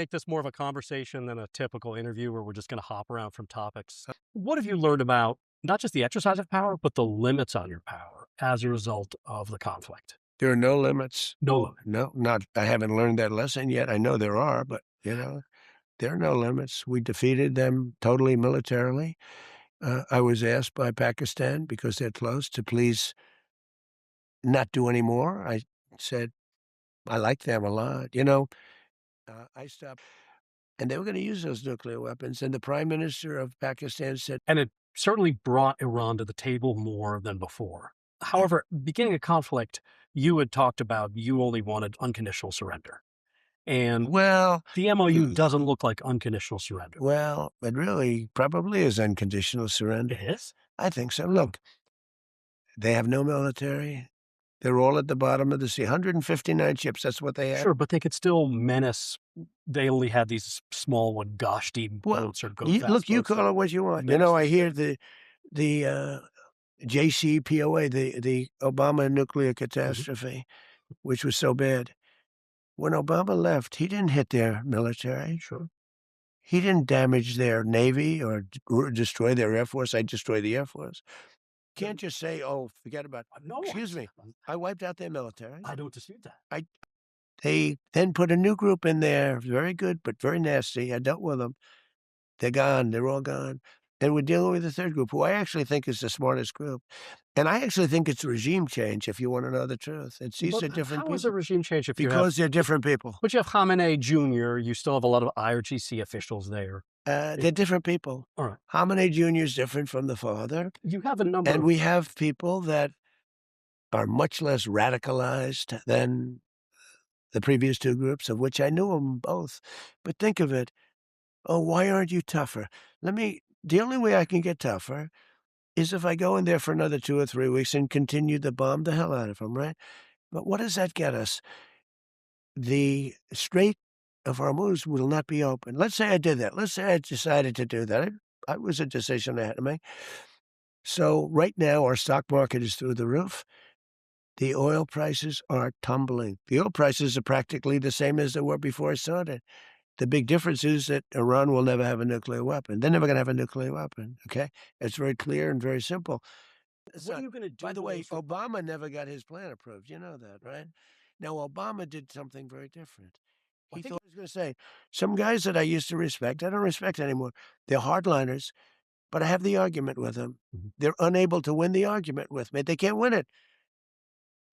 Make this more of a conversation than a typical interview where we're just going to hop around from topics. What have you learned about not just the exercise of power, but the limits on your power as a result of the conflict? There are no limits. No limit. No, not I haven't learned that lesson yet. I know there are, but, there are no limits. We defeated them totally militarily. I was asked by Pakistan, because they're close, to please not do any more. I said, "I like them a lot." I stopped and they were gonna use those nuclear weapons, and the prime minister of Pakistan said, And it certainly brought Iran to the table more than before. However, beginning a conflict, you had talked about you only wanted unconditional surrender. And "Well, the MOU doesn't look like unconditional surrender. well, it really probably is unconditional surrender." It is? I think so. Look, they have no military. They're all at the bottom of the sea. 159 ships, that's what they have. Sure, but they could still menace. They only had these small one gosh deep Well, boats or go you fast look, you boats that call it what you want. menace I the hear ship. the JCPOA, the Obama nuclear Mhm. catastrophe, which was so bad. When Obama left, he didn't hit their military. Sure. He didn't damage their Navy or destroy their Air Force. I destroyed the Air Force. Can't just say, "Oh, forget about." No, Excuse me. I wiped out their military. I don't dispute that. I They then put a new group in there, very good, but very nasty. I dealt with them. They're gone. They're all gone. And we're dealing with the third group, who I actually think is the smartest group. And I actually think it's regime change, if you wanna know the truth. These But are different how is a people regime change if you have because they're different people. but you have Khamenei Jr., you still have a lot of IRGC officials there. They're different people. Alright. Khamenei Jr. is different from the father, You have a number and of we have people that are much less radicalized than the previous two groups, of which I knew them both. But think of it. "Oh, why aren't you tougher?" The only way I can get tougher is if I go in there for another 2 or 3 weeks and continue to bomb the hell out of them, right? But what does that get us? The Strait of Hormuz will not be open. Let's say I did that. Let's say I decided to do that. I was a decision I had to make. So right now, our stock market is through the roof. The oil prices are tumbling. The oil prices are practically the same as they were before I started. The big difference is that Iran will never have a nuclear weapon. They're never gonna have a nuclear weapon, okay? It's very clear and very simple. what are So, you gonna by do the when way, those Obama never got his plan approved. You know that, right? Now, Obama did something very different. I He think thought he was gonna say, "Some guys that I used to respect, I don't respect anymore. They're hardliners, but I have the argument with them. Mhm. They're unable to win the argument with me. They can't win it."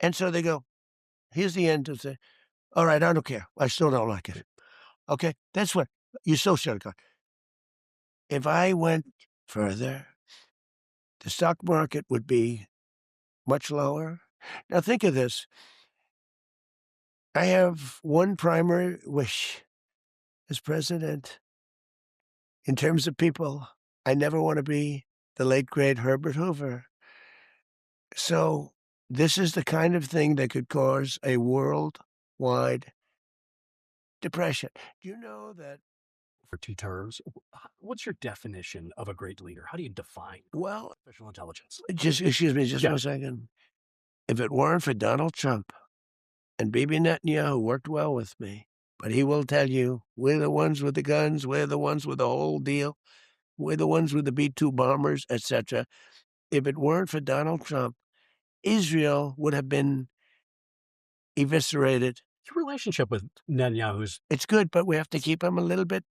And so they go, here's the end of the, "All right, I don't care. I still don't like it." Okay? That's what you so should have gone. If I went further, the stock market would be much lower. Now think of this. I have one primary wish as president. In terms of people, I never want to be the late great Herbert Hoover. So this is the kind of thing that could cause a worldwide depression. Do you know that? for 2 terms, what's your definition of a great leader? How do you define Well, artificial intelligence? just excuse me just Yeah. 1 second. If it weren't for Donald Trump and Bibi Netanyahu worked well with me, but he will tell you, we're the ones with the guns, we're the ones with the whole deal, we're the ones with the B-2 bombers, etcetera. If it weren't for Donald Trump, Israel would have been eviscerated. Your relationship with Netanyahu's It's good, but we have to keep him a little bit,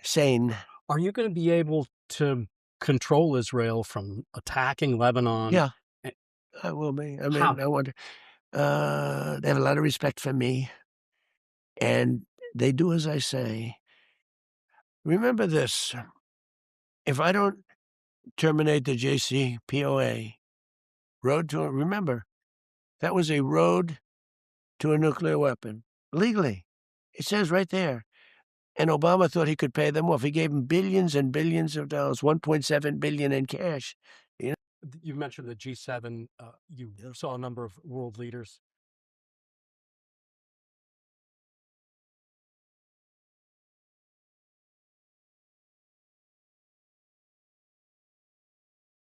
sane. are you gonna be able to control Israel from attacking Lebanon? Yeah, Eh, I will be. I how? mean, I wonder, they have a lot of respect for me, and they do as I say. Remember this, if I don't terminate the JCPOA, remember, that was a road to a nuclear weapon, legally. It says right there. And Obama thought he could pay them off. He gave them billions and billions of dollars, 1.7 billion in cash. You know? You mentioned the G7, you saw a number of world leaders.